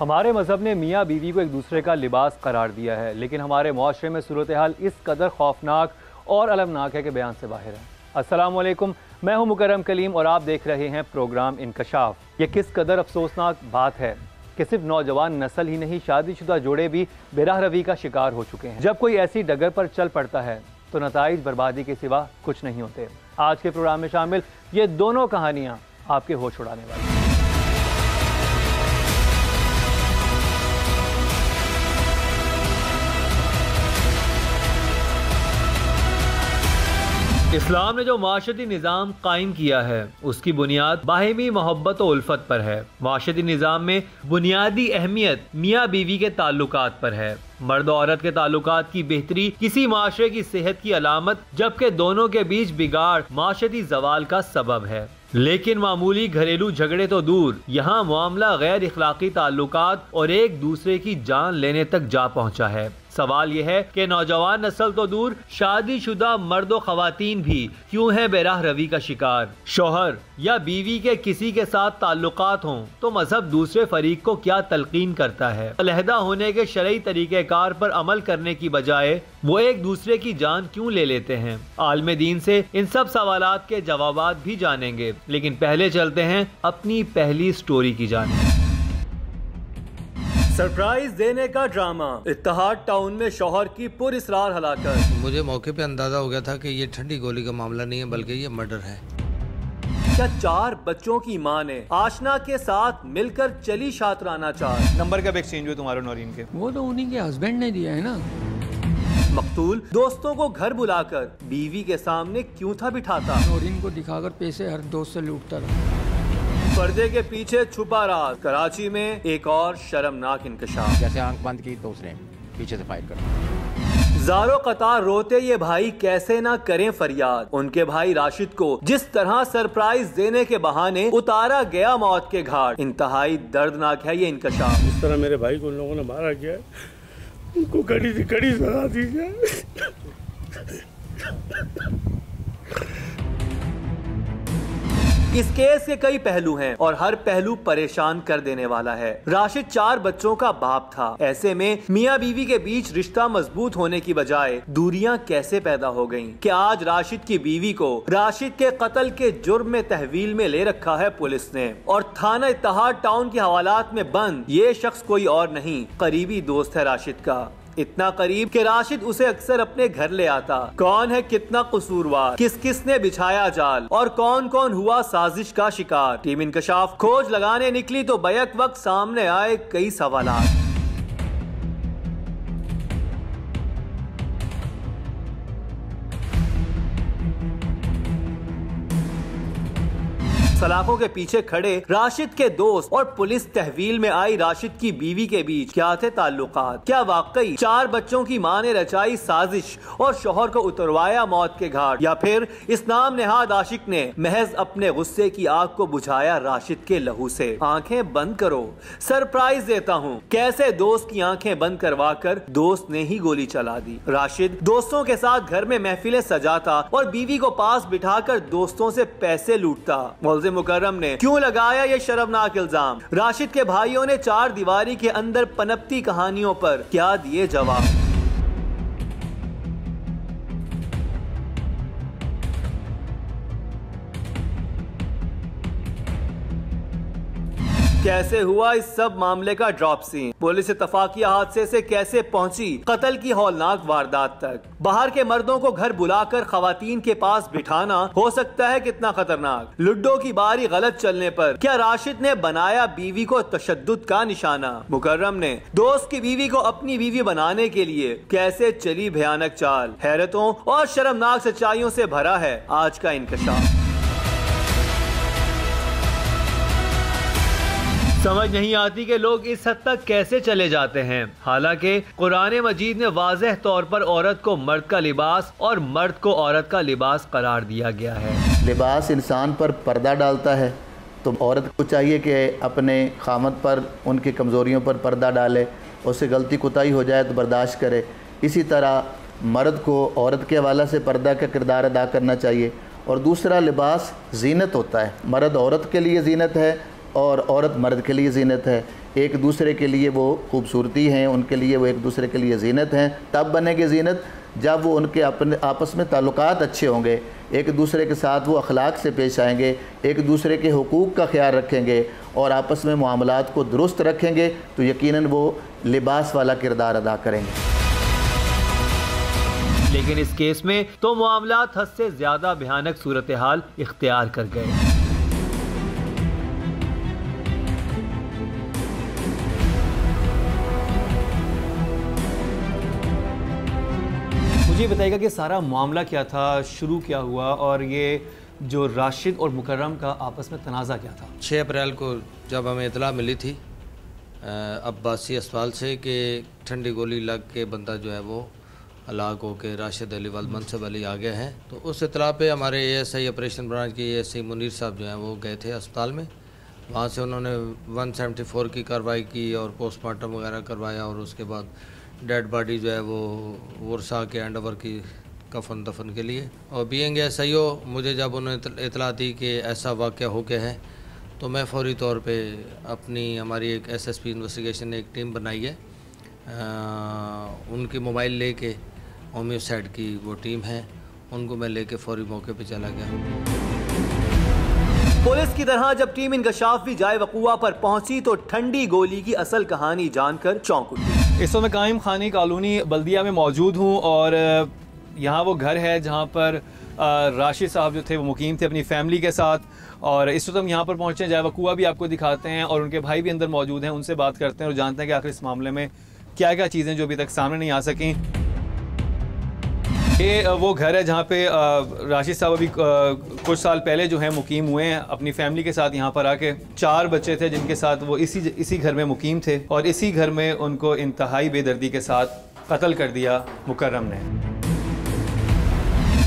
हमारे मज़हब ने मियाँ बीवी को एक दूसरे का लिबास करार दिया है, लेकिन हमारे मुआशरे में सूरत हाल इस कदर खौफनाक और अलमनाक है कि बयान से बाहर है। अस्सलाम वालेकुम, मैं हूँ मुकर्रम कलीम और आप देख रहे हैं प्रोग्राम इंकशाफ। ये किस कदर अफसोसनाक बात है कि सिर्फ नौजवान नस्ल ही नहीं, शादीशुदा जोड़े भी बेराह रवी का शिकार हो चुके हैं। जब कोई ऐसी डगर पर चल पड़ता है तो नताइज बर्बादी के सिवा कुछ नहीं होते। आज के प्रोग्राम में शामिल ये दोनों कहानियाँ आपके होश उड़ाने वाली हैं। इस्लाम ने जो माशरती निज़ाम कायम किया है उसकी बुनियाद बाहिमी मोहब्बत और उल्फत पर है। माशरती निज़ाम में बुनियादी अहमियत मियाँ बीवी के ताल्लुकात पर है। मर्द और औरत के ताल्लुकात की बेहतरी किसी माशरे की सेहत की अलामत, जबकि दोनों के बीच बिगाड़ माशरती जवाल का सबब है। लेकिन मामूली घरेलू झगड़े तो दूर, यहाँ मामला गैर इखलाकी ताल्लुकात और एक दूसरे की जान लेने तक जा पहुँचा है। सवाल यह है कि नौजवान नस्ल तो दूर, शादीशुदा मर्द और खवातीन भी क्यों है बेराह रवी का शिकार। शौहर या बीवी के किसी के साथ ताल्लुकात हों तो मजहब दूसरे फरीक को क्या तलकीन करता है। अलहदा होने के शरई तरीक़ेकार पर अमल करने की बजाय वो एक दूसरे की जान क्यों ले लेते हैं। आलम दीन से इन सब सवालात के जवाबात भी जानेंगे, लेकिन पहले चलते हैं अपनी पहली स्टोरी की जानिब। सरप्राइज देने का ड्रामा, इत्तेहाद टाउन में शौहर की पुरइसरार हलाकत। मुझे मौके पे अंदाजा हो गया था कि ये ठंडी गोली का मामला नहीं है बल्कि ये मर्डर है। क्या 4 बच्चों की मां ने आशना के साथ मिलकर चली शातराना चाल। नंबर कब एक्सचेंज हुए तुम्हारे नौरीन के? वो तो उन्हीं के हस्बैंड ने दिया है ना। मकतूल दोस्तों को घर बुलाकर बीवी के सामने क्यों था बिठाता। नौरीन को दिखाकर पैसे हर दोस्त से लूटता रहा। पर्दे के पीछे छुपा राज। कराची में एक और शर्मनाक इंकशाफ। जैसे आंख बंद की तो उसने पीछे से फायर कर। ज़ारो कतार रोते ये भाई कैसे ना करें फरियाद। उनके भाई राशिद को जिस तरह सरप्राइज देने के बहाने उतारा गया मौत के घाट। इंतहाई दर्दनाक है ये इंकशाफ। इस तरह मेरे भाई को उन लोगों ने मारा गया, उनको कड़ी से कड़ी सजा दी जाए। इस केस के कई पहलू हैं और हर पहलू परेशान कर देने वाला है। राशिद 4 बच्चों का बाप था। ऐसे में मियाँ बीवी के बीच रिश्ता मजबूत होने की बजाय दूरियां कैसे पैदा हो गईं? कि आज राशिद की बीवी को राशिद के कत्ल के जुर्म में तहवील में ले रखा है पुलिस ने, और थाना इत्तेहाद टाउन के हवालात में बंद ये शख्स कोई और नहीं, करीबी दोस्त है राशिद का। इतना करीब कि राशिद उसे अक्सर अपने घर ले आता। कौन है कितना कसूरवार, किस किस ने बिछाया जाल और कौन कौन हुआ साजिश का शिकार। टीम इंकशाफ खोज लगाने निकली तो बैक वक्त सामने आए कई सवालात। सलाखों के पीछे खड़े राशिद के दोस्त और पुलिस तहवील में आई राशिद की बीवी के बीच क्या थे ताल्लुकात। क्या वाकई 4 बच्चों की मां ने रचाई साजिश और शौहर को उतरवाया मौत के घाट, या फिर इस नाम नेहाद आशिक ने महज अपने गुस्से की आग को बुझाया राशिद के लहू से। आंखें बंद करो, सरप्राइज देता हूँ। कैसे दोस्त की आंखें बंद करवा कर दोस्त ने ही गोली चला दी। राशिद दोस्तों के साथ घर में महफिलें सजाता और बीवी को पास बिठाकर दोस्तों से पैसे लूटता। मुकर्रम ने क्यों लगाया ये शर्मनाक इल्जाम? राशिद के भाइयों ने 4 दीवारी के अंदर पनपती कहानियों पर क्या दिए जवाब? कैसे हुआ इस सब मामले का ड्रॉप सीन? पुलिस इत्तफाकिया हादसे से कैसे पहुंची कत्ल की हौलनाक वारदात तक? बाहर के मर्दों को घर बुलाकर खवातीन के पास बिठाना हो सकता है कितना खतरनाक। लुड्डो की बारी गलत चलने पर क्या राशिद ने बनाया बीवी को तशद्दुद का निशाना? मुकर्रम ने दोस्त की बीवी को अपनी बीवी बनाने के लिए कैसे चली भयानक चाल? हैरतों और शर्मनाक सच्चाइयों से भरा है आज का इंकशाफ। समझ नहीं आती कि लोग इस हद तक कैसे चले जाते हैं। हालांकि कुरान मजीद ने वाज़ेह तौर पर औरत को मर्द का लिबास और मर्द को औरत का लिबास करार दिया गया है। लिबास इंसान पर पर्दा डालता है, तो औरत को चाहिए कि अपने खामद पर, उनकी कमज़ोरियों पर पर्दा डाले। उससे गलती कोताही हो जाए तो बर्दाश्त करे। इसी तरह मर्द को औरत के हवाले से पर्दा का किरदार अदा करना चाहिए। और दूसरा, लिबास जीनत होता है। मर्द औरत के लिए जीनत है और औरत मर्द के लिए जीनत है। एक दूसरे के लिए वो खूबसूरती हैं, उनके लिए वो एक दूसरे के लिए ज़ीनत हैं। तब बनेगी ज़ीनत जब वो उनके अपने आपस में ताल्लुकात अच्छे होंगे, एक दूसरे के साथ वो अखलाक से पेश आएंगे, एक दूसरे के हुकूक का ख्याल रखेंगे और आपस में मामलात को दुरुस्त रखेंगे, तो यकीनन वो लिबास वाला किरदार अदा करेंगे। लेकिन इस केस में तो मामलात हद से ज़्यादा भयानक सूरत हाल इख्तियार कर गए। मुझे बताइएगा कि सारा मामला क्या था, शुरू क्या हुआ और ये जो राशिद और मुकर्रम का आपस में तनाज़ा क्या था? 6 अप्रैल को जब हमें इतला मिली थी अब्बासी अस्पताल से कि ठंडी गोली लग के बंदा जो है वो हलाक होकर राशिद अली वाल मनसब अली आ गए हैं, तो उस इतला पे हमारे ASI ऑपरेशन ब्रांच के ASI मुनीर साहब जो हैं वो गए थे अस्पताल में। वहाँ से उन्होंने 174 की कार्रवाई की और पोस्टमार्टम वगैरह करवाया और उसके बाद डेड बॉडी जो है वो वर्षा के हैंडओवर की कफन दफन के लिए। और बीइंग SIO मुझे जब उन्होंने इतला दी कि ऐसा वाक़या हो गया है तो मैं फौरी तौर पे अपनी हमारी एक SSP इन्वेस्टिगेशन ने एक टीम बनाई है, उनकी मोबाइल लेके होम्योसाइड की वो टीम है, उनको मैं लेके फौरी मौके पे चला गया। पुलिस की तरह जब टीम इंकशाफी जाए वक़ुआ पर पहुंची तो ठंडी गोली की असल कहानी जानकर चौंक उठी। इस समय कायम खानी कॉलोनी बल्दिया में मौजूद हूं और यहाँ वो घर है जहाँ पर राशिद साहब जो थे वो मुकीम थे अपनी फैमिली के साथ, और इस वक्त हम यहाँ पर पहुँचे हैं। जाए वक़ुआ भी आपको दिखाते हैं और उनके भाई भी अंदर मौजूद हैं, उनसे बात करते हैं और जानते हैं कि आखिर इस मामले में क्या क्या चीज़ें जो अभी तक सामने नहीं आ सकें। ये वो घर है जहाँ पे राशिद साहब अभी कुछ साल पहले जो है मुकीम हुए हैं अपनी फैमिली के साथ यहाँ पर आके। 4 बच्चे थे जिनके साथ वो इसी घर में मुकीम थे और इसी घर में उनको इंतहाई बेदर्दी के साथ कत्ल कर दिया मुकर्रम ने।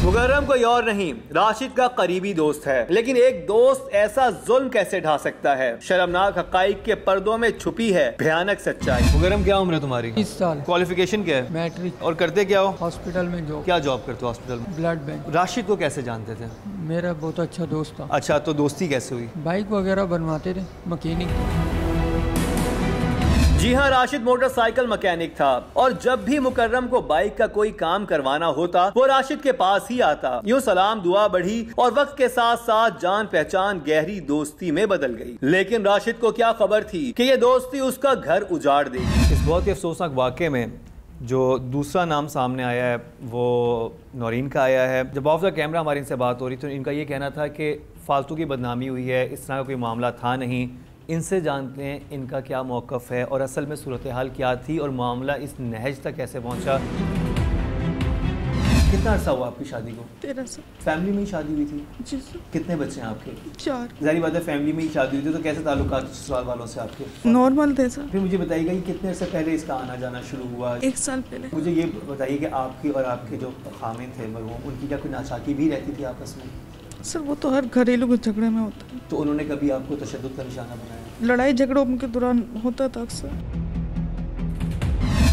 मुकर्रम कोई और नहीं, राशिद का करीबी दोस्त है, लेकिन एक दोस्त ऐसा जुल्म कैसे ढा सकता है? शर्मनाक हकाइक के पर्दों में छुपी है भयानक सच्चाई। मुकर्रम क्या उम्र है तुम्हारी? 30 साल। क्वालिफिकेशन क्या है? मैट्रिक। और करते क्या हो? हॉस्पिटल में जॉब। क्या जॉब करते हो हॉस्पिटल में? Blood bank. राशिद को कैसे जानते थे? मेरा बहुत अच्छा दोस्त था। अच्छा, तो दोस्ती कैसे हुई? बाइक वगैरह बनवाते थे, मैकेनिक। जी हाँ, राशिद मोटरसाइकिल मैकेनिक था और जब भी मुकर्रम को बाइक का कोई काम करवाना होता वो राशिद के पास ही आता। यूँ सलाम दुआ बढ़ी और वक्त के साथ साथ जान पहचान गहरी दोस्ती में बदल गई। लेकिन राशिद को क्या खबर थी कि ये दोस्ती उसका घर उजाड़ देगी। इस बहुत ही अफसोसनाक वाक़े में जो दूसरा नाम सामने आया है वो नौरीन का आया है। जब ऑफ द कैमरा हमारी इनसे बात हो रही तो इनका ये कहना था कि फालतू की बदनामी हुई है, इस तरह का कोई मामला था नहीं। इनसे जानते हैं इनका क्या मौक़िफ़ है और असल में सूरत हाल क्या थी और मामला इस नहज तक कैसे पहुंचा। कितना अर्सा हुआ आपकी शादी को? 13 साल। फैमिली में ही शादी हुई थी? जी सर। कितने बच्चे हैं आपके? 4। ज़ाहिर बात है फैमिली में ही शादी हुई थी, तो कैसे ताल्लुकात ससुराल वालों से आपके? नॉर्मल थे सर। फिर मुझे बताइएगा कि कितने अर्से पहले इसका आना जाना शुरू हुआ? 1 साल पहले। मुझे ये बताइए कि आपकी और आपके जो खामिन थे मरहूम, उनकी क्या कोई नासाकी भी रहती थी आपस में? सर वो तो हर घरेलू के झगड़े में होता है। तो उन्होंने कभी आपको तशद्दुद का निशाना बनाया? लड़ाई झगड़ों के दौरान होता था अक्सर।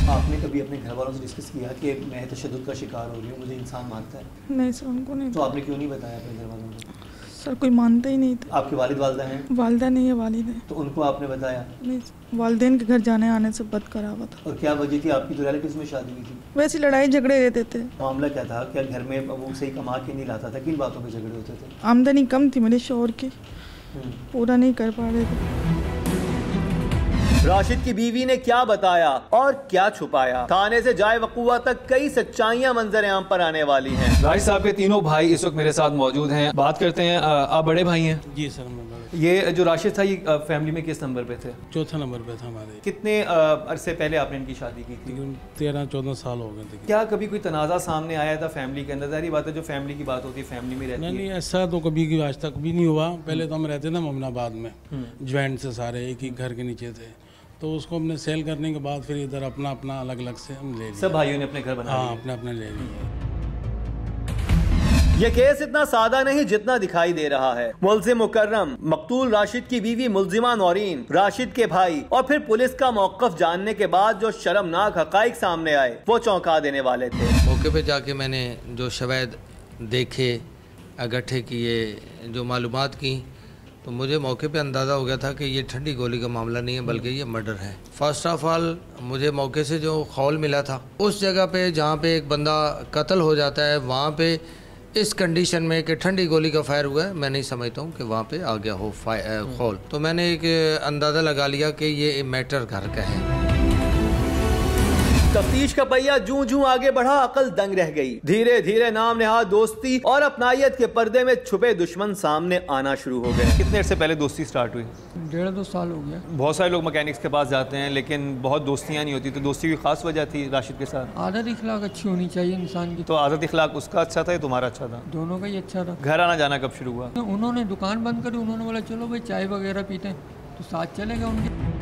आपने कभी अपने घर वालों से डिस्कस किया कि मैं तशद्दुद का शिकार हो रही हूँ, मुझे इंसान मारता है? नहीं सर, उनको नहीं। तो आपने क्यों नहीं बताया अपने घर वालों को? सर कोई मानता ही नहीं था। आपके वालिद वालदा हैं? वालदा नहीं है, वालिद है। तो उनको आपने बताया? नहीं, वालिदैन के घर जाने आने से बद करा हुआ था। और क्या वजह थी आपकी? तो रिलेटिव्स में शादी हुई थी? वैसे लड़ाई झगड़े रहते थे। मामला क्या था? क्या घर में वो सही कमा के नहीं लाता था? किन बातों पे झगड़े होते थे? आमदनी कम थी मेरे शौहर की, पूरा नहीं कर पा रहे थे। राशिद की बीवी ने क्या बताया और क्या छुपाया? थाने से जाए वक़ुआ तक कई सच्चाइयां मंजर आम पर आने वाली हैं। राशिद साहब के तीनों भाई इस वक्त मेरे साथ मौजूद हैं, बात करते हैं। आप बड़े भाई हैं? जी सर, मैं बड़ा। ये जो राशिद था ये फैमिली में किस नंबर पे थे? चौथा नंबर पे था हमारे। कितने अरसे पहले आपने इनकी शादी की थी? 13-14 साल हो गए थे। क्या कभी कोई तनाज़ा सामने आया था फैमिली के अंदर? जाहिर बात है जो फैमिली की बात होती है फैमिली में रहती है। नहीं, ऐसा तो कभी आज तक भी नहीं हुआ। पहले तो हम रहते थे मोमिनाबाद में, ज्वाइंट से सारे एक ही घर के नीचे थे, तो उसको हमने सेल करने के बाद फिर इधर अपना अपना अलग अलग से हम ले लिया। सब भाइयों ने अपने घर बना लिए? हाँ, अपने अपने ले लिए। ये केस इतना सादा नहीं जितना दिखाई दे रहा है। मुल्जिम मुकर्रम, मकतूल राशिद की बीवी मुल्जिमा नौरीन, राशिद के भाई और फिर पुलिस का मौक़िफ़ जानने के बाद जो शर्मनाक हक़ाइक़ सामने आए वो चौंका देने वाले थे। मौके पे जाके मैंने जो शवाहिद देखे, इकट्ठे किए, जो मालूमात की, तो मुझे मौके पे अंदाज़ा हो गया था कि ये ठंडी गोली का मामला नहीं है बल्कि ये मर्डर है। फर्स्ट ऑफ ऑल मुझे मौके से जो खौल मिला था, उस जगह पे जहाँ पे एक बंदा कत्ल हो जाता है, वहाँ पे इस कंडीशन में कि ठंडी गोली का फायर हुआ है, मैं नहीं समझता हूँ कि वहाँ पे आ गया हो खौल। तो मैंने एक अंदाज़ा लगा लिया कि ये मैटर घर का है। तफ्तीश का पहिया जूं जूं आगे बढ़ा, अकल दंग रह गई। धीरे धीरे नाम नेहाद दोस्ती और अपनायत के पर्दे में छुपे दुश्मन सामने आना शुरू हो गए। कितने अर्से पहले दोस्ती स्टार्ट हुई? 1.5-2 साल हो गया। बहुत सारे लोग मैकेनिक्स के पास जाते हैं लेकिन बहुत दोस्तियाँ नहीं होती, तो दोस्ती की खास वजह थी राशिद के साथ? आदत इखलाक अच्छी होनी चाहिए इंसान की। तो आदत इखलाक उसका अच्छा था या तुम्हारा अच्छा था? दोनों का ही अच्छा था। घर आना जाना कब शुरू हुआ? उन्होंने दुकान बंद करी, उन्होंने बोला चलो भाई चाय वगैरह पीते हैं, तो साथ चले गए उनके।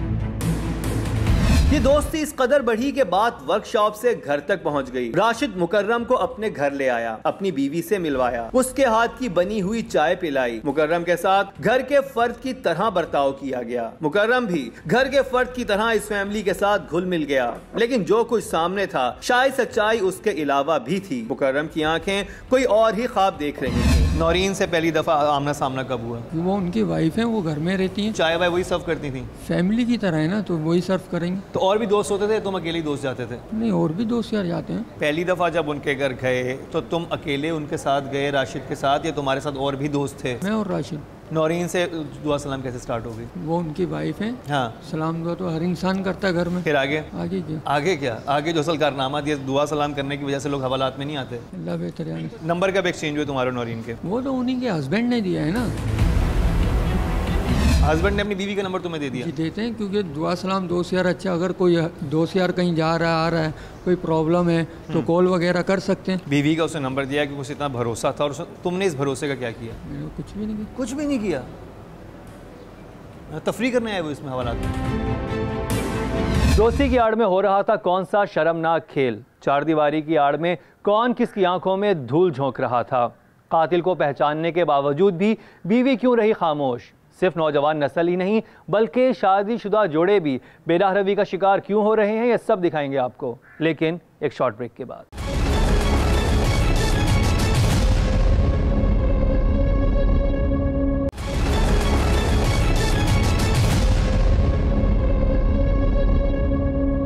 ये दोस्ती इस कदर बढ़ी के बाद वर्कशॉप से घर तक पहुंच गई। राशिद मुकर्रम को अपने घर ले आया, अपनी बीवी से मिलवाया, उसके हाथ की बनी हुई चाय पिलाई। मुकर्रम के साथ घर के फर्द की तरह बर्ताव किया गया। मुकर्रम भी घर के फर्द की तरह इस फैमिली के साथ घुल मिल गया। लेकिन जो कुछ सामने था शायद सच्चाई उसके अलावा भी थी। मुकर्रम की आंखें कोई और ही ख्वाब देख रही थी। नौरीन से पहली दफा आमना सामना कब हुआ? वो उनकी वाइफ है, वो घर में रहती हैं, चाय वाय वही सर्व करती थी? फैमिली की तरह है ना, तो वही सर्व करेंगे। तो और भी दोस्त होते थे, तुम अकेले ही दोस्त जाते थे? नहीं, और भी दोस्त यार जाते हैं। पहली दफा जब उनके घर गए तो तुम अकेले उनके साथ गए राशिद के साथ, या तुम्हारे साथ और भी दोस्त थे? मैं और राशिद। नौरीन से दुआ सलाम कैसे स्टार्ट हो गई? वो उनकी वाइफ है। हाँ, सलाम दुआ तो हर इंसान करता है घर में। फिर आगे? आगे क्या? आगे क्या? आगे जो असल कारनामा दिए, दुआ सलाम करने की वजह से लोग हवालात में नहीं आते। अल्लाह बेहतर है। नंबर कब एक्सचेंज हुए तुम्हारे नौरीन के? वो तो उन्हीं के हस्बैंड ने दिया है ना। हस्बैंड ने अपनी बीवी का नंबर तुम्हें दे दिया? जी देते हैं, क्योंकि दुआ सलाम दोस्त यार अच्छा, अगर कोई दोस्त यार कहीं जा रहा है, आ रहा है, कोई प्रॉब्लम है तो कॉल वगैरह कर सकते हैं। बीवी का उसने नंबर दिया क्योंकि उसे इतना भरोसा था, और तुमने इस भरोसे का क्या किया? मैंने कुछ भी नहीं किया। कुछ भी नहीं किया? तफरी करने आए वो इसमें हवालात में? दोस्ती की आड़ में हो रहा था कौन सा शर्मनाक खेल? चार दीवारी की आड़ में कौन किसकी आंखों में धूल झोंक रहा था? कातिल को पहचानने के बावजूद भी बीवी क्यों रही खामोश? सिर्फ नौजवान नस्ल ही नहीं बल्कि शादीशुदा जोड़े भी बेराह रवी का शिकार क्यों हो रहे हैं, ये सब दिखाएंगे आपको, लेकिन एक शॉर्ट ब्रेक के बाद।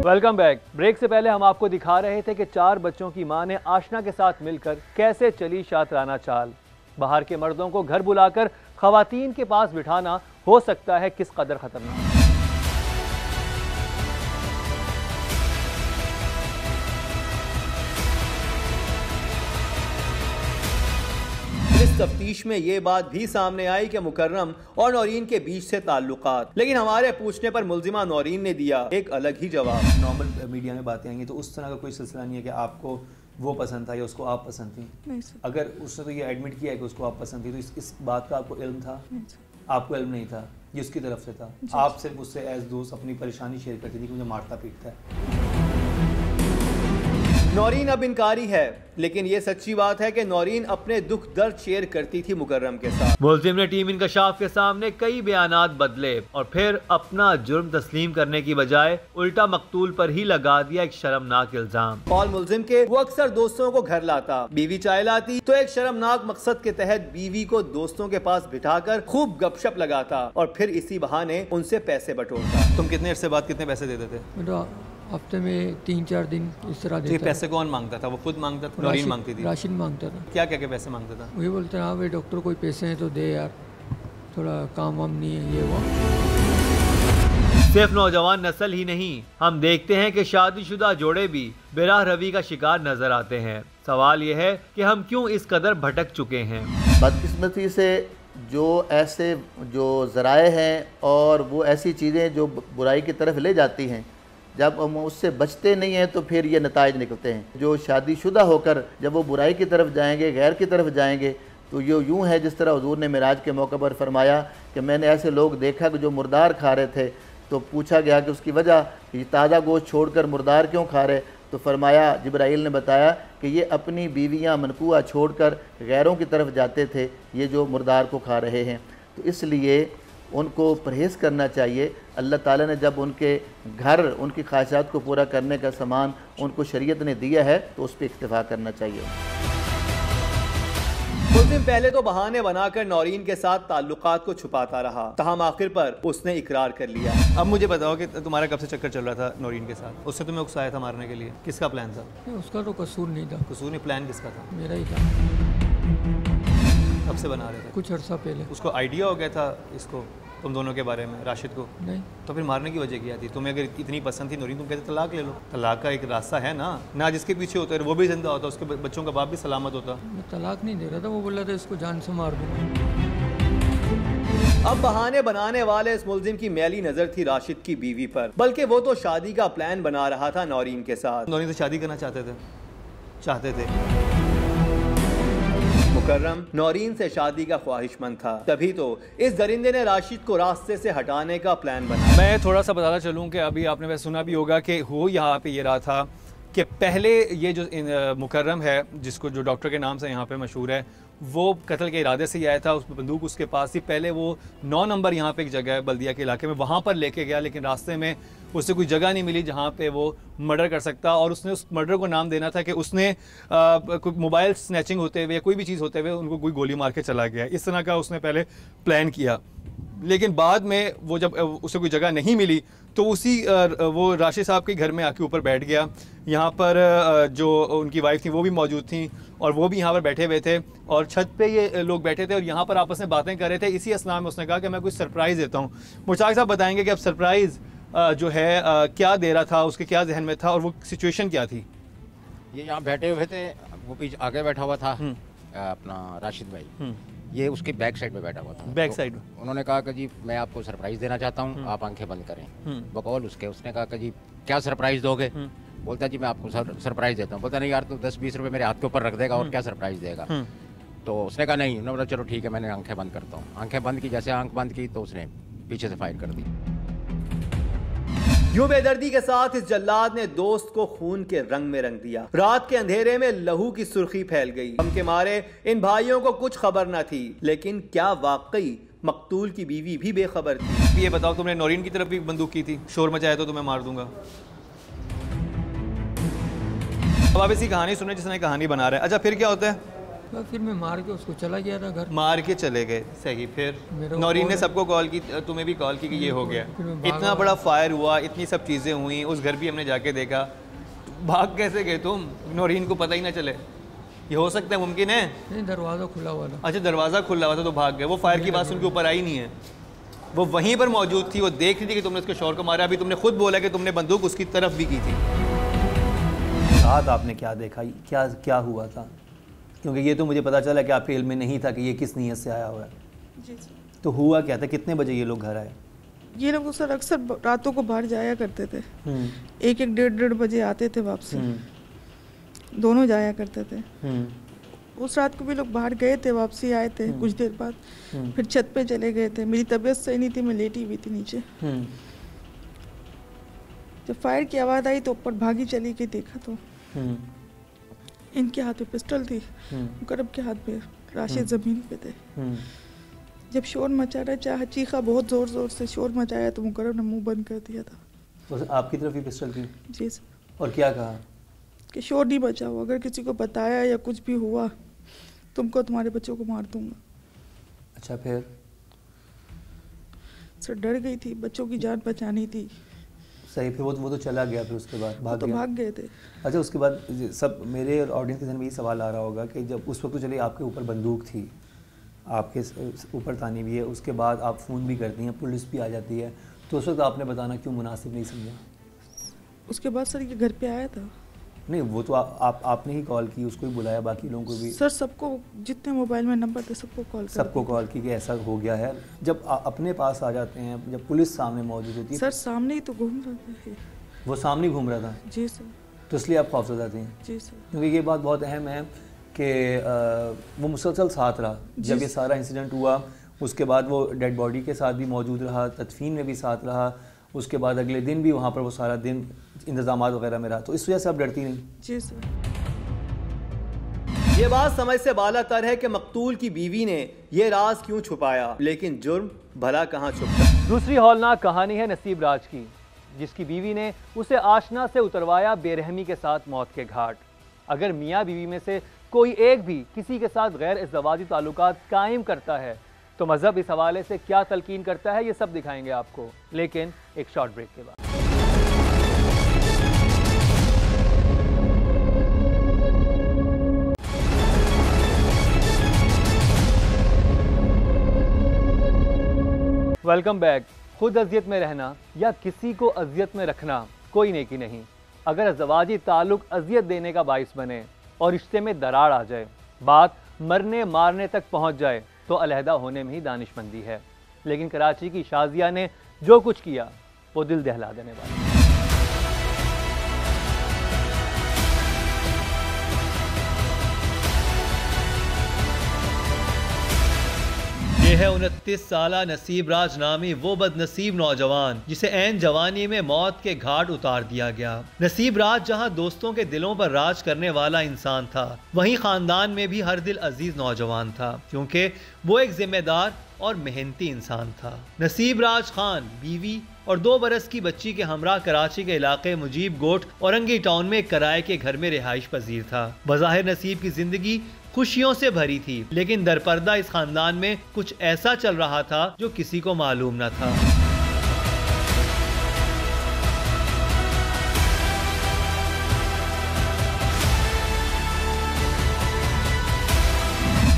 Welcome back. ब्रेक से पहले हम आपको दिखा रहे थे कि 4 बच्चों की मां ने आशना के साथ मिलकर कैसे चली शातराना चाल। बाहर के मर्दों को घर बुलाकर खवातीन के पास बिठाना हो सकता है किस कदर खतरनाक। इस तफ्तीश में ये बात भी सामने आई कि मुकर्रम और नौरीन के बीच से ताल्लुकात, लेकिन हमारे पूछने पर मुल्जिमा नौरीन ने दिया एक अलग ही जवाब। नॉर्मल मीडिया में बातें आएंगी तो उस तरह का कोई सिलसिला नहीं है कि आपको वो पसंद था या उसको आप पसंद थी? नहीं सर। अगर उसने तो ये एडमिट किया है कि उसको आप पसंद थी, तो इस बात का आपको इल्म था? नहीं सर। आपको इल्म नहीं था, ये उसकी तरफ से था? आप सिर्फ उससे एज दोस्त अपनी परेशानी शेयर करती थी कि मुझे मारता पीटता है? नौरीन अब इनकारी है, लेकिन ये सच्ची बात है कि नौरीन अपने दुख दर्द शेयर करती थी मुकर्रम के साथ। मुल्जिम ने टीम इंकशाफ के सामने कई बयानात बदले और फिर अपना जुर्म तस्लीम करने की बजाय उल्टा मकतूल पर ही लगा दिया एक शर्मनाक इल्जाम। कौल मुल्जिम के वो अक्सर दोस्तों को घर लाता, बीवी चाय लाती तो एक शर्मनाक मकसद के तहत बीवी को दोस्तों के पास बिठाकर खूब गपशप लगाता और फिर इसी बहाने उनसे पैसे बटोरता। तुम कितने अरसे बाद कितने पैसे देते थे? हफ्ते में 3-4 दिन इस तरह देता। पैसे कौन मांगता था? वो खुद मांगता था? नौरीन मांगती थी? राशिद मांगता था। क्या क्या पैसे मांगता था? वही बोलते हैं हाँ भाई डॉक्टर कोई पैसे हैं तो दे यार, थोड़ा काम वाम नहीं है ये वो। सिर्फ नौजवान नस्ल ही नहीं, हम देखते हैं कि शादीशुदा जोड़े भी बेराह रवी का शिकार नजर आते हैं। सवाल यह है कि हम क्यों इस कदर भटक चुके हैं। बदकिस्मती से जो ऐसे जो ज़राए हैं और वो ऐसी चीज़ें जो बुराई की तरफ ले जाती हैं, जब हम उससे बचते नहीं हैं तो फिर ये नताइज निकलते हैं। जो शादीशुदा होकर जब वो बुराई की तरफ जाएंगे, गैर की तरफ जाएंगे, तो ये यूँ है जिस तरह हुजूर ने मिराज के मौके पर फरमाया कि मैंने ऐसे लोग देखा कि जो मुर्दार खा रहे थे, तो पूछा गया कि उसकी वजह कि ताज़ा गोश्त छोड़कर मुर्दार क्यों खा रहे, तो फरमाया, जिब्राइल ने बताया कि ये अपनी बीवियाँ मनकुआ छोड़कर गैरों की तरफ जाते थे, ये जो मुर्दार को खा रहे हैं, तो इसलिए उनको परहेज़ करना चाहिए। अल्लाह ताला ने जब उनके घर उनकी ख्वाहिशात को पूरा करने का सामान उनको शरीयत ने दिया है तो उस पर इक्तिफा करना चाहिए। मुल्जिम पहले तो बहाने बनाकर नौरीन के साथ ताल्लुकात को छुपाता रहा, ताहम आखिर पर उसने इकरार कर लिया। अब मुझे बताओ कि तुम्हारा कब से चक्कर चल रहा था नौरीन के साथ? उससे तुम्हें उकसाया था मारने के लिए, किसका प्लान था? उसका तो कसूर नहीं था। कसूर नहीं, प्लान किसका था? मेरा ही था। कब से बना रहे थे? कुछ अर्सा पहले। उसको आइडिया हो गया था इसको, तुम दोनों के बारे में, राशिद को? नहीं। तो फिर मारने की वजह क्या थी? तुम्हें अगर इतनी पसंद थी नौरीन, तुम कहते तलाक ले लो। तलाक का एक रास्ता है ना जिसके पीछे होता है वो भी जिंदा होता, उसके बच्चों का बाप भी सलामत होता। मैं तलाक नहीं दे रहा था, वो बोला था इसको जान से मार दूंगा। अब बहाने बनाने वाले इस मुल्जिम की मैली नजर थी राशिद की बीवी पर, बल्कि वो तो शादी का प्लान बना रहा था नौरीन के साथ। नौरीन से शादी करना चाहते थे। मुकर्रम नौरीन से शादी का ख्वाहिशमंद था, तभी तो इस दरिंदे ने राशिद को रास्ते से हटाने का प्लान बनाया। मैं थोड़ा सा बताना चलूँ कि अभी आपने वैसे सुना भी होगा कि हो यहाँ पे ये रहा था कि पहले ये जो मुकर्रम है, जिसको जो डॉक्टर के नाम से यहाँ पे मशहूर है, वो कत्ल के इरादे से ही आया था। उस बंदूक उसके पास थी। पहले वो 9 नंबर यहाँ पे एक जगह है बल्दिया के इलाके में, वहाँ पर लेके गया, लेकिन रास्ते में उससे कोई जगह नहीं मिली जहाँ पे वो मर्डर कर सकता, और उसने उस मर्डर को नाम देना था कि उसने कोई मोबाइल स्नैचिंग होते हुए या कोई भी चीज़ होते हुए उनको कोई गोली मार के चला गया। इस तरह का उसने पहले प्लान किया, लेकिन बाद में वो जब उसे कोई जगह नहीं मिली तो वो राशिद साहब के घर में आके ऊपर बैठ गया। यहाँ पर जो उनकी वाइफ थी वो भी मौजूद थी, और वो भी यहाँ पर बैठे हुए थे, और छत पे ये लोग बैठे थे और यहाँ पर आपस में बातें कर रहे थे। इसी असना में उसने कहा कि मैं कुछ सरप्राइज़ देता हूँ। मुश्ताक साहब बताएंगे कि अब सरप्राइज़ जो है क्या दे रहा था, उसके क्या जहन में था, और वो सिचुएशन क्या थी? ये यहाँ बैठे हुए थे, वो पीछे आगे बैठा हुआ था अपना राशिद भाई, ये उसके बैक साइड में बैठा हुआ था। बैक साइड में उन्होंने कहा कि जी मैं आपको सरप्राइज देना चाहता हूँ, आप आंखें बंद करें। बकौल उसने कहा कि जी क्या सरप्राइज दोगे? बोलता जी मैं आपको सरप्राइज देता हूँ। बोलता नहीं यार, तो 10-20 रुपए मेरे हाथ के ऊपर रख देगा और क्या सरप्राइज देगा? तो उसने कहा नहीं। उन्होंने बोला चलो ठीक है, मैंने आंखें बंद करता हूँ। आंखें बंद की, जैसे आंख बंद की तो उसने पीछे से फायर कर दी। यूं बेदर्दी के साथ इस जल्लाद ने दोस्त को खून के रंग में रंग दिया। रात के अंधेरे में लहू की सुर्खी फैल गई। गम के मारे इन भाइयों को कुछ खबर न थी, लेकिन क्या वाकई मकतूल की बीवी भी बेखबर थी? ये बताओ, तुमने नौरीन की तरफ भी बंदूक की थी, शोर मचाया तो तुम्हें मार दूंगा। अब आप इसी कहानी सुने जिसने कहानी बना रहा है। अच्छा, फिर क्या होता है? फिर मैं मार के उसको चला गया था घर। मार के चले गए, सही। फिर नौरीन ने सबको कॉल की, तुम्हें भी कॉल की कि ये हो गया। इतना बड़ा फायर हुआ, इतनी सब चीज़ें हुई, उस घर भी हमने जाके देखा। भाग कैसे गए तुम? नौरीन को पता ही ना चले? ये हो सकता है, मुमकिन है? नहीं, दरवाज़ा खुला हुआ था। अच्छा, दरवाज़ा खुला हुआ था तो भाग गए। वो फायर की बात उनके ऊपर आई नहीं है, वो वहीं पर मौजूद थी, वो देख रही थी कि तुमने उसके शोर को मारा। अभी तुमने खुद बोला कि तुमने बंदूक उसकी तरफ भी की थी। रात आपने क्या देखा, क्या हुआ था? क्योंकि ये तो मुझे पता चला कि आपके इल्म में नहीं था कि ये किस नीयत से आया हुआ है। जी सर। तो हुआ क्या था? कितने बजे ये लोग घर आए? ये लोग सर अक्सर रातों को बाहर जाया करते थे। 1-1, 1:30 बजे आते थे वापसी। दोनों जाया करते थे। उस रात को भी लोग बाहर गए थे, वापसी आए थे कुछ देर बाद, फिर छत पे चले गए थे। मेरी तबीयत सही नहीं थी, मैं लेटी हुई थी नीचे। जब फायर की आवाज़ आई तो ऊपर भागी चली गई। देखा तो इनके हाथ में पिस्टल थी, मुकर्रम के हाथ में, राशिद ज़मीन पे थे। जब शोर मचा रहा, चीखा बहुत ज़ोर से शोर मचाया, तो मुकर्रम ने मुंह बंद कर दिया था। तो आपकी तरफ ही पिस्टल थी? जी सर। और क्या कहा? कि शोर नहीं बचाओ, अगर किसी को बताया या कुछ भी हुआ तुमको, तुम्हारे बच्चों को मार दूंगा। अच्छा, फिर? सर डर गई थी, बच्चों की जान बचानी थी। सही। फिर वो तो चला गया, फिर उसके बाद भाग गए थे। अच्छा, उसके बाद सब मेरे और ऑडियंस के ज़हन में ये सवाल आ रहा होगा कि जब उस वक्त तो चलिए आपके ऊपर बंदूक थी, आपके ऊपर तानी भी है, उसके बाद आप फ़ोन भी करती हैं, पुलिस भी आ जाती है, तो उस वक्त आपने बताना क्यों मुनासिब नहीं समझा? उसके बाद सर ये घर पे आया था। नहीं, वो तो आपने ही कॉल की, उसको ही बुलाया, बाकी लोगों को भी? सर सबको, जितने मोबाइल में नंबर थे सबको कॉल की कि ऐसा हो गया है। जब अपने पास आ जाते हैं, जब पुलिस सामने मौजूद होती है? सर सामने ही तो घूम रहा था। वो सामने घूम रहा था? जी सर। तो इसलिए आप खौफज़दा थी? जी सर। क्योंकि ये बात बहुत अहम है कि वो मुसलसल साथ रहा जब ये सारा इंसिडेंट हुआ। उसके बाद वो डेड बॉडी के साथ भी मौजूद रहा, तदफीन में भी साथ रहा, उसके बाद अगले दिन भी वहाँ पर वो सारा दिन इंतज़ामात वगैरह में रहा। तो इस वजह से आप डरती नहीं? जी सर। ये बात समझ से बालातर है कि मकतूल की बीवी ने ये राज क्यों छुपाया, लेकिन जुर्म भला कहाँ छुपता। दूसरी हौलनाक कहानी है नसीब राज की, जिसकी बीवी ने उसे आशना से उतरवाया बेरहमी के साथ मौत के घाट। अगर मियाँ बीवी में से कोई एक भी किसी के साथ गैर इज़्ज़वाजी ताल्लुकात कायम करता है तो मज़हब इस हवाले से क्या तलकीन करता है, ये सब दिखाएंगे आपको, लेकिन एक शॉर्ट ब्रेक के बाद। Welcome back. खुद अजियत में रहना या किसी को अजियत में रखना कोई नेकी नहीं। अगर इज़्ज़वाजी ताल्लुक अजियत देने का बाइस बने और रिश्ते में दरार आ जाए, बात मरने मारने तक पहुंच जाए, तो अलहदा होने में ही दानिशमंदी है। लेकिन कराची की शाजिया ने जो कुछ किया वो दिल दहला देने वाला। ये है 29 साला नसीब राज नामी वो बदनसीब नौजवान जिसे ऐन जवानी में मौत के घाट उतार दिया गया। नसीब राज जहां दोस्तों के दिलों पर राज करने वाला इंसान था, वहीं खानदान में भी हर दिल अजीज नौजवान था, क्योंकि वो एक जिम्मेदार और मेहनती इंसान था। नसीब राज खान बीवी और 2 बरस की बच्ची के हमरा कराची के इलाके मुजीब गोट औरंगी टाउन में एक किराए के घर में रिहाइश पजीर था। बज़ाहिर नसीब की जिंदगी खुशियों से भरी थी, लेकिन दरपर्दा इस खानदान में कुछ ऐसा चल रहा था जो किसी को मालूम न था।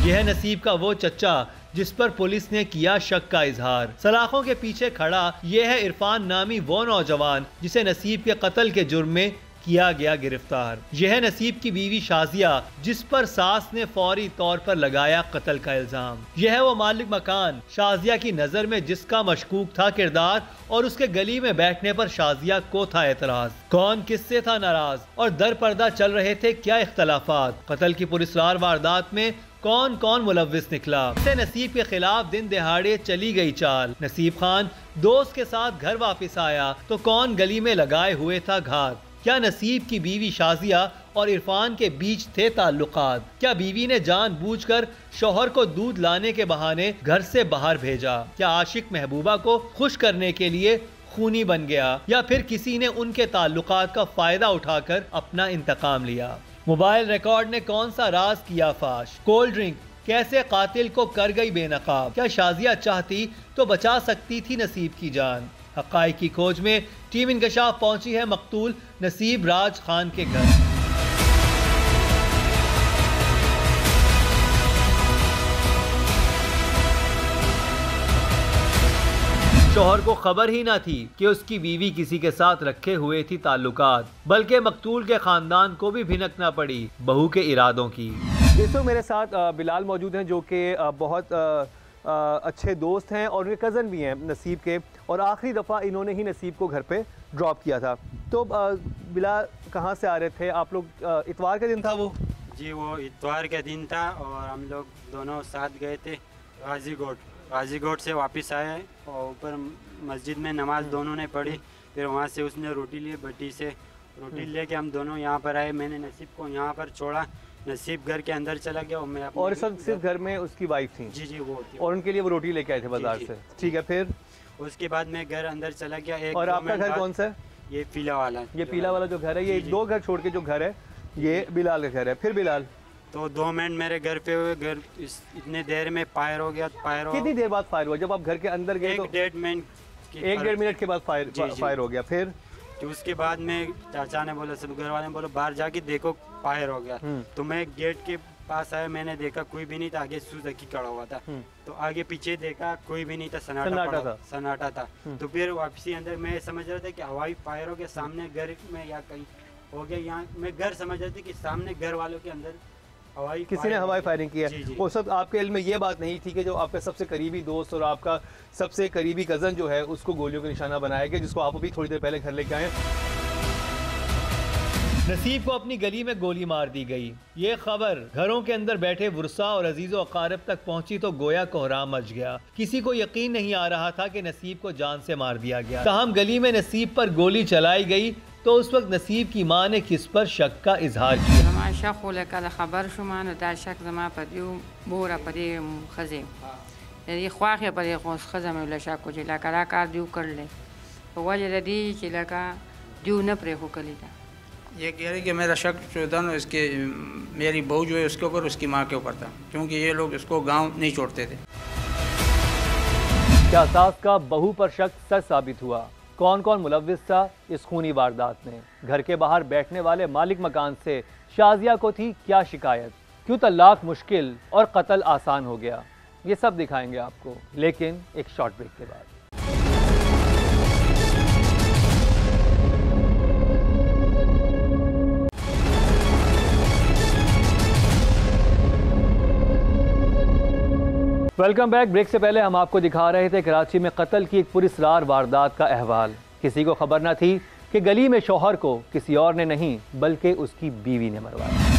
यह नसीब का वो चच्चा जिस पर पुलिस ने किया शक का इजहार। सलाखों के पीछे खड़ा यह है इरफान नामी वो नौजवान जिसे नसीब के कत्ल के जुर्म में किया गया गिरफ्तार। यह नसीब की बीवी शाजिया जिस पर सास ने फौरी तौर पर लगाया कत्ल का इल्जाम। यह है वो मालिक मकान शाजिया की नजर में जिसका मशकूक था किरदार और उसके गली में बैठने पर शाजिया को था एतराज। कौन किससे था नाराज और दर पर्दा चल रहे थे क्या इख्तलाफात। कत्ल की पुरस्कार वारदात में कौन कौन मुलव्विस निकला। इसे नसीब के खिलाफ दिन दिहाड़े चली गई चाल। नसीब खान दोस्त के साथ घर वापस आया तो कौन गली में लगाए हुए था घात। क्या नसीब की बीवी शाजिया और इरफान के बीच थे ताल्लुकात। क्या बीवी ने जानबूझकर शौहर को दूध लाने के बहाने घर से बाहर भेजा। क्या आशिक महबूबा को खुश करने के लिए खूनी बन गया, या फिर किसी ने उनके ताल्लुकात का फायदा उठाकर अपना इंतकाम लिया। मोबाइल रिकॉर्ड ने कौन सा राज किया फाश। कोल्ड ड्रिंक कैसे कातिल को कर गई बेनकाब। क्या शाजिया चाहती तो बचा सकती थी नसीब की जान। हक़ाइक़ की खोज में टीम इंकशाफ पहुंची है मकतूल नसीब राज खान के घर। शौहर को खबर ही ना थी कि उसकी बीवी किसी के साथ रखे हुए थी ताल्लुकात, बल्कि मकतूल के खानदान को भी भिनक ना पड़ी बहू के इरादों की। इस वक्त मेरे साथ बिलाल मौजूद हैं जो कि बहुत अच्छे दोस्त हैं और उनके कज़न भी हैं नसीब के, और आखिरी दफ़ा इन्होंने ही नसीब को घर पे ड्रॉप किया था। तो बिलाल कहाँ से आ रहे थे आप लोग? इतवार का दिन था वो? जी वो इतवार का दिन था और हम लोग दोनों साथ गए थे गाजीकोट से वापस आए और ऊपर मस्जिद में नमाज दोनों ने पढ़ी। फिर वहाँ से उसने रोटी ली भट्टी से, रोटी लेके हम दोनों यहाँ पर आए। मैंने नसीब को यहाँ पर छोड़ा, नसीब घर के अंदर चला गया और मैं और सिर्फ घर में उसकी वाइफ थी? जी वो थी और उनके लिए वो रोटी लेके आए थे बाजार से। ठीक है, फिर उसके बाद मैं घर अंदर चला गया। एक और आपका घर कौन सा है? ये पीला वाला। ये पीला वाला जो घर है, ये 2 घर छोड़ के जो घर है ये बिलाल का घर है। फिर बिलाल तो 2 मिनट मेरे घर पे हुए, घर इतने देर में फायर हो गया। कितनी देर बाद फायर हुआ? जब आप घर के अंदर गए तो 1-1.5 मिनट के बाद फायर हो गया। फिर तो उसके बाद में चाचा ने बोला, सब घर वाले ने बोला बाहर जाके देखो फायर हो गया। तो मैं गेट के पास आया, मैंने देखा कोई भी नहीं था, आगे सुजुकी खड़ा हुआ था। तो आगे पीछे देखा कोई भी नहीं था, सन्नाटा था। तो फिर वापसी अंदर मैं समझ रहा था कि हवाई फायर हो गया सामने घर में या कहीं हो गया। यहाँ मैं घर समझ रहा था कि सामने घर वालों के अंदर किसी ने हवाई फायरिंग की है। वो सब आपके इल्म में ये बात नहीं थी कि जो आपका सबसे करीबी दोस्त और आपका सबसे करीबी कज़न जो है उसको गोलियों का निशाना बनाया गया, जिसको आप अभी थोड़ी देर पहले घर लेके आए। नसीब को अपनी गली में गोली मार दी गई। ये खबर घरों के अंदर बैठे वुरसा और अजीज़ो अकारब तक पहुंची तो गोया कोहराम मच गया। किसी को यकीन नहीं आ रहा था कि नसीब को जान से मार दिया गया। ताहम गली में नसीब पर गोली चलाई गई तो उस वक्त नसीब की माँ ने किस पर शक का इजहार किया। खबर शुमान शक जमा पदियो बोरा पदे खजे ये ख्वाह पदे खजा में लशा को जिला कलाकार दियो कर ले तो वजह दी चिला का दियो न प्रे हो कली था ये कह रही कि मेरा शक जो था ना इसके मेरी बहू जो है उसके ऊपर उसकी माँ के ऊपर था, क्योंकि ये लोग इसको गांव नहीं छोड़ते थे। क्या सास का बहू पर शक सच साबित हुआ? कौन कौन मुलव्विस था इस खूनी वारदात में? घर के बाहर बैठने वाले मालिक मकान से शाजिया को थी क्या शिकायत? क्यों तलाक मुश्किल और कत्ल आसान हो गया? ये सब दिखाएंगे आपको, लेकिन एक शॉर्ट ब्रेक के बाद। Welcome back. ब्रेक से पहले हम आपको दिखा रहे थे कराची में कत्ल की एक पुरअसरार वारदात का अहवाल। किसी को खबर न थी कि गली में शौहर को किसी और ने नहीं बल्कि उसकी बीवी ने मरवाया।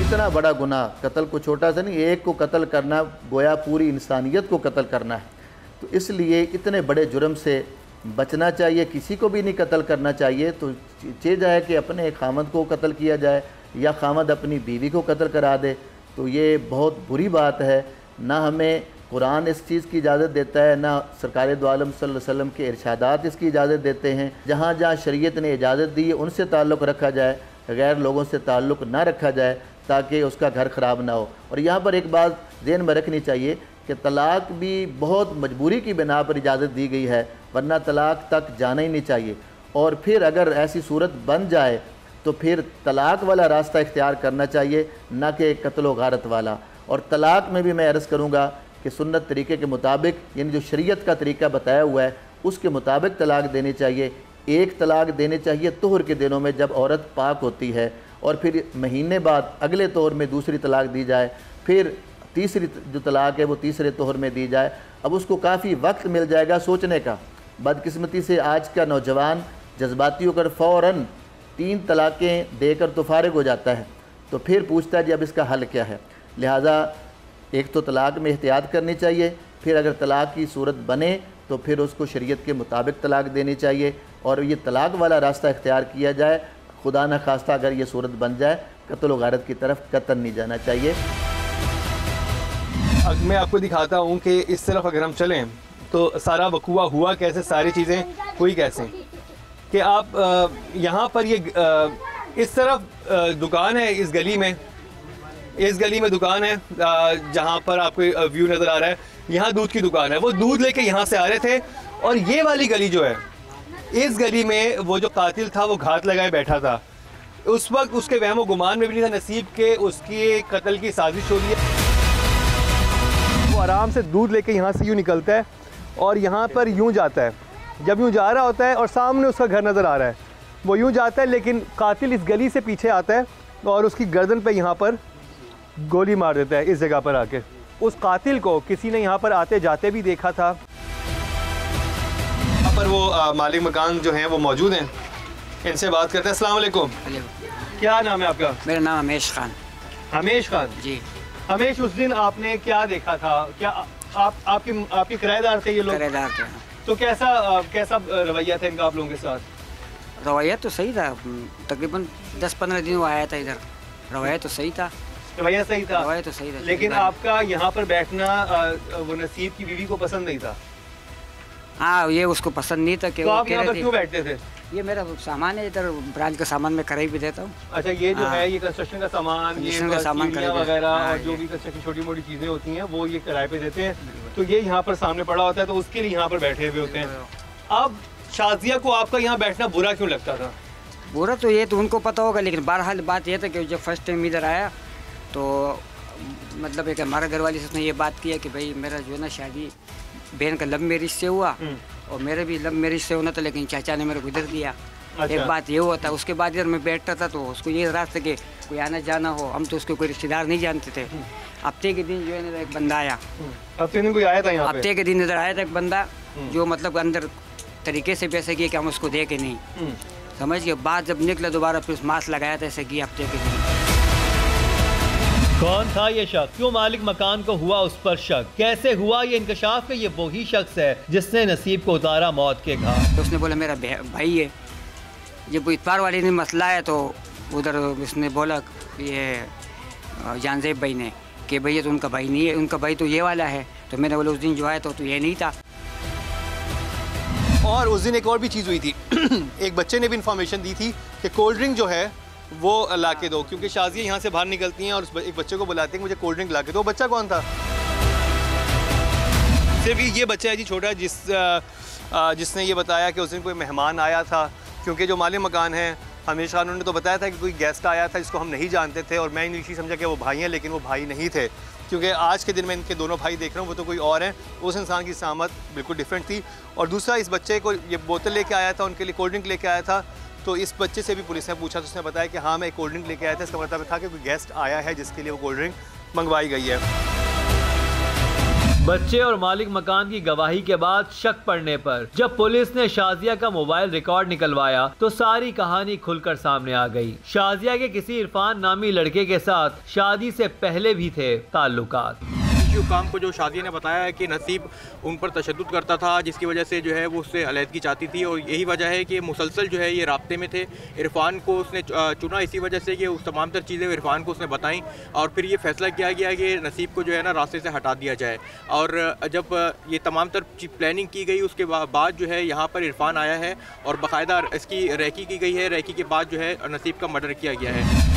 इतना बड़ा गुनाह, कत्ल को छोटा सा नहीं, एक को कत्ल करना गोया पूरी इंसानियत को कत्ल करना है। तो इसलिए इतने बड़े जुर्म से बचना चाहिए, किसी को भी नहीं कत्ल करना चाहिए। तो चीज़ है कि अपने खामद को कत्ल किया जाए या खामद अपनी बीवी को कत्ल करा दे, तो ये बहुत बुरी बात है। ना हमें कुरान इस चीज़ की इजाज़त देता है, ना सरकार दो आलम सल्लल्लाहु अलैहि वसल्लम के इरशादात इसकी इजाज़त देते हैं। जहाँ जहाँ शरीयत ने इजाज़त दी है उनसे ताल्लुक़ रखा जाए, गैर लोगों से ताल्लुक़ ना रखा जाए ताकि उसका घर ख़राब ना हो। और यहाँ पर एक बात ज़हन में रखनी चाहिए कि तलाक भी बहुत मजबूरी की बिना पर इजाज़त दी गई है, वरना तलाक तक जाना ही नहीं चाहिए। और फिर अगर ऐसी सूरत बन जाए तो फिर तलाक वाला रास्ता इख्तियार करना चाहिए, ना कि कत्ल व गारत वाला। और तलाक में भी मैं अर्ज़ करूँगा कि सुन्नत तरीके के मुताबिक, यानी जो शरीयत का तरीका बताया हुआ है उसके मुताबिक तलाक देनी चाहिए। एक तलाक देनी चाहिए तोहर के दिनों में जब औरत पाक होती है, और फिर महीने बाद अगले तोहर में दूसरी तलाक दी जाए, फिर तीसरी जो तलाक है वो तीसरे तोहर में दी जाए। अब उसको काफ़ी वक्त मिल जाएगा सोचने का। बदकिस्मती से आज का नौजवान जज्बाती होकर फ़ौरन 3 तलाक़ें देकर तो फारिग हो जाता है, तो फिर पूछता है जी अब इसका हल क्या है। लिहाजा एक तो तलाक में एहतियात करनी चाहिए, फिर अगर तलाक की सूरत बने तो फिर उसको शरीयत के मुताबिक तलाक देनी चाहिए। और ये तलाक वाला रास्ता इख्तियार किया जाए, खुदा न खास्ता अगर ये सूरत बन जाए कत्ल व गारत की तरफ कतई नहीं जाना चाहिए। अब मैं आपको दिखाता हूँ कि इस तरफ अगर हम चलें तो सारा वकूआ हुआ कैसे, सारी चीज़ें हुई कैसे। कि आप यहाँ पर ये इस तरफ दुकान है, इस गली में दुकान है जहाँ पर आपको व्यू नज़र आ रहा है। यहाँ दूध की दुकान है, वो दूध लेके यहाँ से आ रहे थे। और ये वाली गली जो है, इस गली में वो जो कातिल था वो घात लगाए बैठा था। उस वक्त उसके वहम व गुमान में भी नहीं था नसीब के उसकी कत्ल की साजिश हो रही है। वो आराम से दूध लेके यहाँ से यूँ निकलता है और यहाँ पर यूँ जाता है। जब यूँ जा रहा होता है और सामने उसका घर नज़र आ रहा है, वो यूँ जाता है, लेकिन कातिल इस गली से पीछे आता है और उसकी गर्दन पे यहाँ पर गोली मार देता है। इस जगह पर आके उस कातिल को किसी ने यहाँ पर आते जाते भी देखा था। यहाँ पर वो मालिक मकान जो हैं वो मौजूद हैं, इनसे बात करते हैं। अस्सलाम वालेकुम। क्या नाम है आपका? मेरा नाम हमेश खान। हमेश खान जी। हमेश, उस दिन आपने क्या देखा था? क्या आपके किराएदार थे ये लोग? किराएदार थे। तो कैसा रवैया था इनका आप लोगों के साथ? रवैया तो सही था, तकरीबन 10-15 दिन वो आया था इधर। रवैया तो सही था। रवैया सही था? रवैया तो सही था। लेकिन आपका यहाँ पर बैठना वो नसीब की बीवी को पसंद नहीं था? हाँ, ये उसको पसंद नहीं था। कि तो आप यहाँ पर क्यों बैठते थे? ये मेरा सामान है, इधर ब्रांच का सामान मैं कराई भी देता हूँ। अच्छा, ये जो है ये कंस्ट्रक्शन का सामान, ये सामान वगैरह और जो भी कंस्ट्रक्शन छोटी मोटी चीज़ें होती हैं वो ये किराए पे देते हैं। तो ये यहाँ पर सामने पड़ा होता है, तो उसके लिए यहाँ पर बैठे हुए होते हैं। अब शाजिया को आपका यहाँ बैठना बुरा क्यों लगता था? बुरा तो ये तो उनको पता होगा, लेकिन बहरहाल बात ये था कि जब फर्स्ट टाइम इधर आया तो मतलब एक हमारा घर वाले से उसने ये बात किया कि भाई मेरा जो है ना शादी बहन का लव मैरिज से हुआ और मेरे भी लव मैरिज से होना था, लेकिन चाचा ने मेरे को इधर दिया। अच्छा। एक बात ये हुआ था। उसके बाद इधर मैं बैठता था तो उसको ये रास्ते के कोई आना जाना हो, हम तो उसके कोई रिश्तेदार नहीं जानते थे। हफ्ते के दिन जो है ना एक बंदा आया। हफ्ते दिन कोई आया था यहाँ पे? हफ्ते के दिन इधर आया था एक बंदा जो मतलब अंदर तरीके से पैसे किए कि हम उसको दे के नहीं समझ के बाद जब निकला दोबारा फिर मास्क लगाया था ऐसे किया हफ्ते के दिन। कौन था ये शख्स? क्यों मालिक मकान को हुआ उस पर शक? कैसे हुआ ये इंकशाफ? ये वही शख्स है जिसने नसीब को उतारा मौत के घाट। तो उसने बोला मेरा भाई है। जब वो इतवार वाले दिन मसला है तो उधर उसने बोला ये जानजेब भाई ने कि भैया तो उनका भाई नहीं है, उनका भाई तो ये वाला है। तो तो मैंने बोला उस दिन जो आया तो ये नहीं था। और उस दिन एक और भी चीज़ हुई थी एक बच्चे ने भी इंफॉर्मेशन दी थी कि कोल्ड ड्रिंक जो है वो ला के दो, क्योंकि शाजिया यहाँ से बाहर निकलती हैं और एक बच्चे को बुलाते हैं मुझे कोल्ड ड्रिंक ला के दो। बच्चा कौन था? सिर्फ ये बच्चा है जी, छोटा, जिसने ये बताया कि उस दिन कोई मेहमान आया था, क्योंकि जो मालिक मकान है हमेशा उन्होंने तो बताया था कि कोई गेस्ट आया था जिसको हम नहीं जानते थे, और मैं इंग्लिश समझा कि वो भाई हैं, लेकिन वो भाई नहीं थे, क्योंकि आज के दिन में इनके दोनों भाई देख रहा हूँ वो तो कोई और हैं। उस इंसान की सामत बिल्कुल डिफरेंट थी। और दूसरा, इस बच्चे को ये बोतल लेके आया था, उनके लिए कोल्ड ड्रिंक लेके आया था, तो इस बच्चे से भी पुलिस ने पूछा तो उसने बताया कि हाँ मैं कोल्ड ड्रिंक लेके आया था। इसका मतलब था कि कोई गेस्ट आया है जिसके लिए वो कोल्ड ड्रिंक मंगवाई गई है। बच्चे और मालिक मकान की गवाही के बाद शक पड़ने पर जब पुलिस ने शाजिया का मोबाइल रिकॉर्ड निकलवाया तो सारी कहानी खुलकर सामने आ गई। शाजिया के किसी इरफान नामी लड़के के साथ शादी से पहले भी थे ताल्लुकात। काम को जो शाजिया ने बताया है कि नसीब उन पर तशद्दुद करता था, जिसकी वजह से जो है वो उससे अलहदगी चाहती थी, और यही वजह है कि मुसलसल जो है ये राब्ते में थे। इरफान को उसने चुना इसी वजह से कि उस तमाम तर चीज़ें इरफान को उसने बताई, और फिर ये फैसला किया गया कि नसीब को जो है ना रास्ते से हटा दिया जाए। और जब ये तमाम तर प्लानिंग की गई उसके बाद जो है यहाँ पर इरफान आया है और बाकायदा इसकी रैकी की गई है। रैकी के बाद जो है नसीब का मर्डर किया गया है।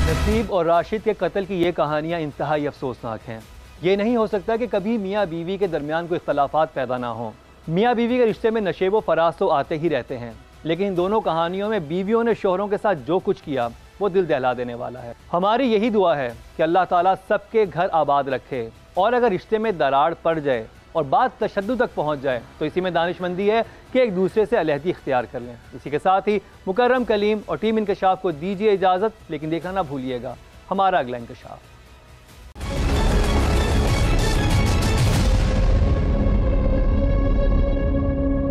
नसीब और राशिद के कत्ल की ये कहानियाँ इंतहाई अफसोसनाक हैं। ये नहीं हो सकता कि कभी मियाँ बीवी के दरमियान कोई इख्तलाफात पैदा ना हो। मियाँ बीवी के रिश्ते में नशेब व फराज तो आते ही रहते हैं, लेकिन इन दोनों कहानियों में बीवियों ने शोहरों के साथ जो कुछ किया वो दिल दहला देने वाला है। हमारी यही दुआ है कि अल्लाह ताला सबके घर आबाद रखे, और अगर रिश्ते में दरार पड़ जाए और बात तशद्दुद तक पहुंच जाए तो इसी में दानिशमंदी है कि एक दूसरे से अलहदी इख्तियार कर लें। इसी के साथ ही मुकर्रम कलीम और टीम इंकशाफ को दीजिए इजाज़त, लेकिन देखना ना भूलिएगा हमारा अगला इंकशाफ।